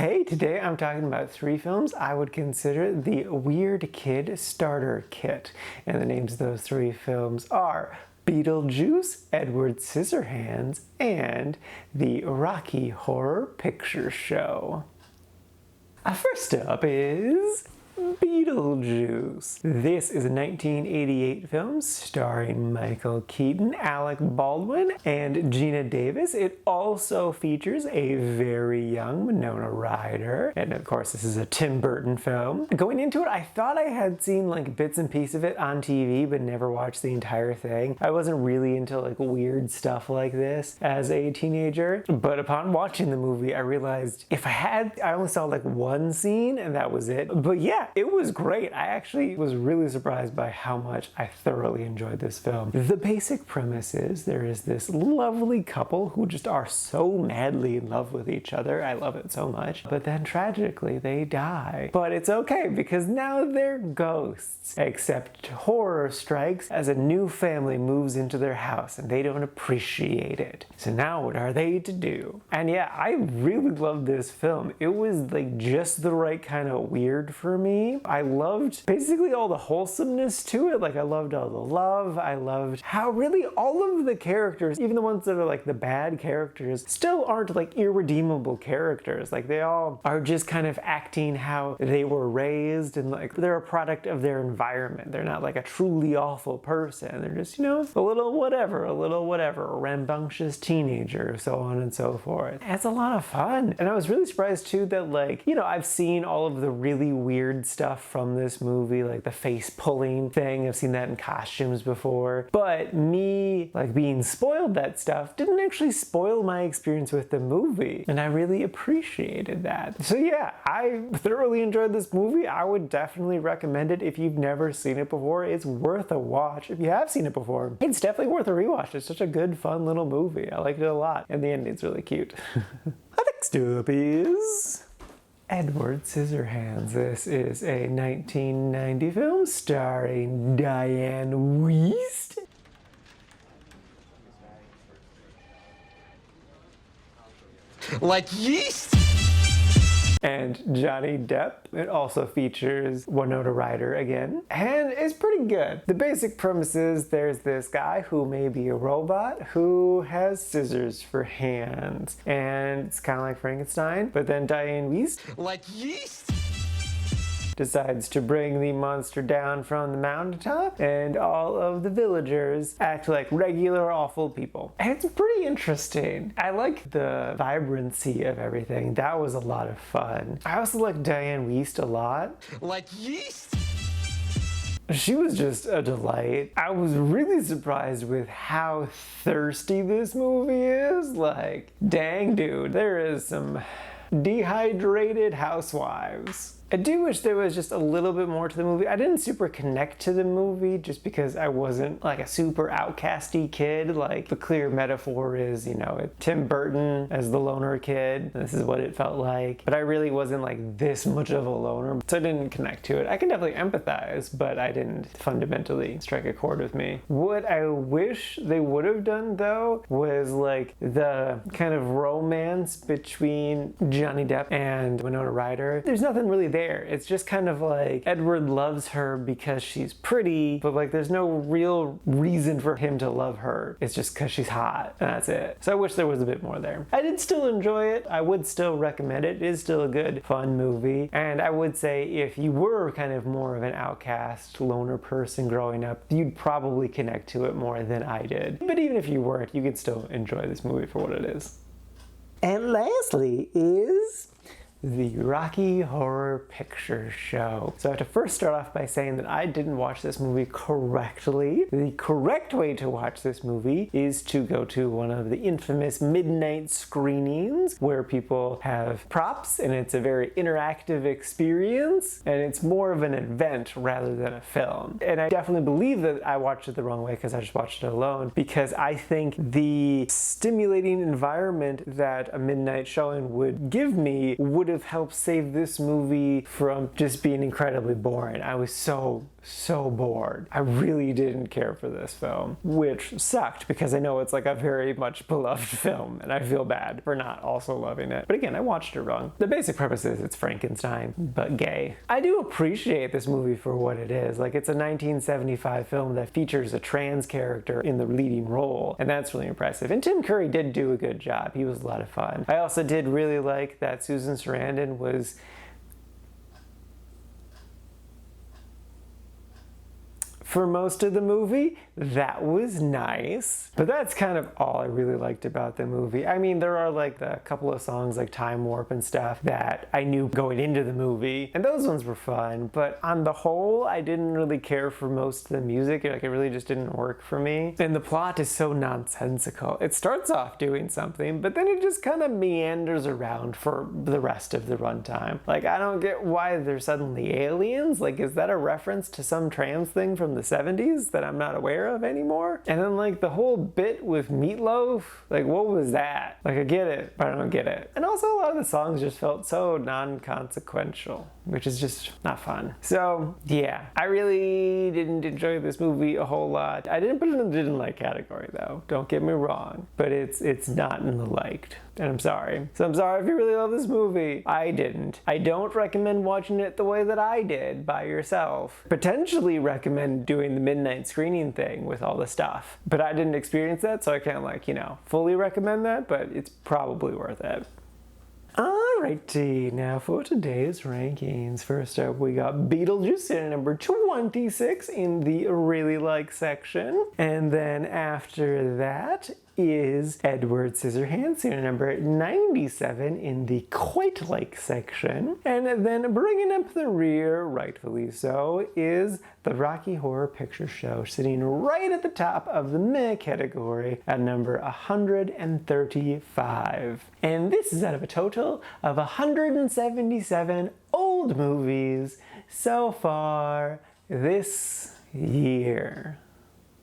Hey, today I'm talking about 3 films I would consider the Weird Kid Starter Kit. And the names of those 3 films are Beetlejuice, Edward Scissorhands, and the Rocky Horror Picture Show. First up is Beetlejuice. This is a 1988 film starring Michael Keaton, Alec Baldwin, and Gina Davis. It also features a very young Winona Ryder, and of course this is a Tim Burton film. Going into it, I thought I had seen like bits and pieces of it on TV, but never watched the entire thing. I wasn't really into like weird stuff like this as a teenager, but upon watching the movie, I realized I only saw like one scene and that was it. But yeah, it was great. I actually was really surprised by how much I thoroughly enjoyed this film. The basic premise is there is this lovely couple who just are so madly in love with each other. I love it so much. But then tragically they die. But it's okay because now they're ghosts. Except horror strikes as a new family moves into their house and they don't appreciate it. So now what are they to do? And yeah, I really loved this film. It was like just the right kind of weird for me. I loved basically all the wholesomeness to it. Like I loved all the love. I loved how really all of the characters, even the ones that are like the bad characters, still aren't like irredeemable characters. Like they all are just kind of acting how they were raised and like they're a product of their environment. They're not like a truly awful person. They're just, you know, a little whatever, a rambunctious teenager, so on and so forth. It's a lot of fun. And I was really surprised too that like, you know, I've seen all of the really weird stuff from this movie, like the face pulling thing. I've seen that in costumes before. But me, like being spoiled that stuff didn't actually spoil my experience with the movie. And I really appreciated that. So yeah, I thoroughly enjoyed this movie. I would definitely recommend it if you've never seen it before. It's worth a watch. If you have seen it before, it's definitely worth a rewatch. It's such a good, fun little movie. I liked it a lot. And the ending's really cute. Next up is Edward Scissorhands. This is a 1990 film starring Diane Wiest. Like yeast? And Johnny Depp. It also features Winona Ryder again, and it's pretty good. The basic premise is there's this guy who may be a robot who has scissors for hands, and it's kind of like Frankenstein, but then Diane Wiest, like yeast, decides to bring the monster down from the mountaintop, and all of the villagers act like regular awful people. And it's pretty interesting. I like the vibrancy of everything. That was a lot of fun. I also like Diane Wiest a lot. Like yeast? She was just a delight. I was really surprised with how thirsty this movie is. Like, dang dude, there is some dehydrated housewives. I do wish there was just a little bit more to the movie. I didn't super connect to the movie just because I wasn't like a super outcasty kid. Like the clear metaphor is, you know, Tim Burton as the loner kid. This is what it felt like. But I really wasn't like this much of a loner, so I didn't connect to it. I can definitely empathize, but I didn't fundamentally strike a chord with me. What I wish they would have done though was like the kind of romance between Johnny Depp and Winona Ryder. There's nothing really there. It's just kind of like Edward loves her because she's pretty, but like there's no real reason for him to love her. It's just because she's hot, and that's it. So I wish there was a bit more there. I did still enjoy it. I would still recommend it. It is still a good, fun movie. And I would say if you were kind of more of an outcast, loner person growing up, you'd probably connect to it more than I did. But even if you weren't, you could still enjoy this movie for what it is. And lastly is the Rocky Horror Picture Show. So I have to first start off by saying that I didn't watch this movie correctly. The correct way to watch this movie is to go to one of the infamous midnight screenings where people have props and it's a very interactive experience and it's more of an event rather than a film. And I definitely believe that I watched it the wrong way because I just watched it alone, because I think the stimulating environment that a midnight showing would give me would have helped save this movie from just being incredibly boring. I was so so bored. I really didn't care for this film, which sucked because I know it's like a very much beloved film and I feel bad for not also loving it. But again, I watched it wrong. The basic premise is it's Frankenstein, but gay. I do appreciate this movie for what it is. Like, it's a 1975 film that features a trans character in the leading role, and that's really impressive. And Tim Curry did do a good job. He was a lot of fun. I also did really like that Susan Sarandon was for most of the movie. That was nice. But that's kind of all I really liked about the movie. I mean, there are like a couple of songs like Time Warp and stuff that I knew going into the movie, and those ones were fun, but on the whole, I didn't really care for most of the music. Like, it really just didn't work for me. And the plot is so nonsensical. It starts off doing something, but then it just kind of meanders around for the rest of the runtime. Like, I don't get why they're suddenly aliens. Like, is that a reference to some trans thing from the 70s that I'm not aware of anymore? And then like the whole bit with Meatloaf, like what was that? Like, I get it, but I don't get it. And also a lot of the songs just felt so non-consequential, which is just not fun. So yeah, I really didn't enjoy this movie a whole lot. I didn't put it in the didn't like category though, don't get me wrong, but it's not in the liked. And I'm sorry. So I'm sorry if you really love this movie. I didn't. I don't recommend watching it the way that I did by yourself. Potentially recommend doing the midnight screening thing with all the stuff. But I didn't experience that, so I can't like, fully recommend that, but it's probably worth it. Alrighty, now for today's rankings. First up, we got Beetlejuice at number 26 in the really like section. And then after that is Edward Scissorhands at number 97 in the quite like section. And then bringing up the rear, rightfully so, is the Rocky Horror Picture Show, sitting right at the top of the meh category at number 135. And this is out of a total of 177 old movies so far this year.